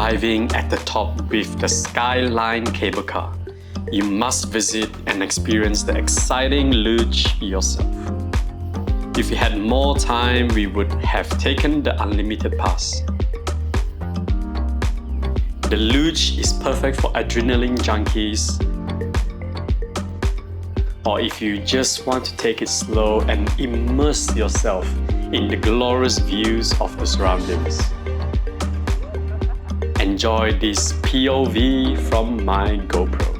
arriving at the top with the Skyline cable car, you must visit and experience the exciting luge yourself. If we had more time, we would have taken the unlimited pass. The luge is perfect for adrenaline junkies, or if you just want to take it slow and immerse yourself in the glorious views of the surroundings. Enjoy this POV from my GoPro.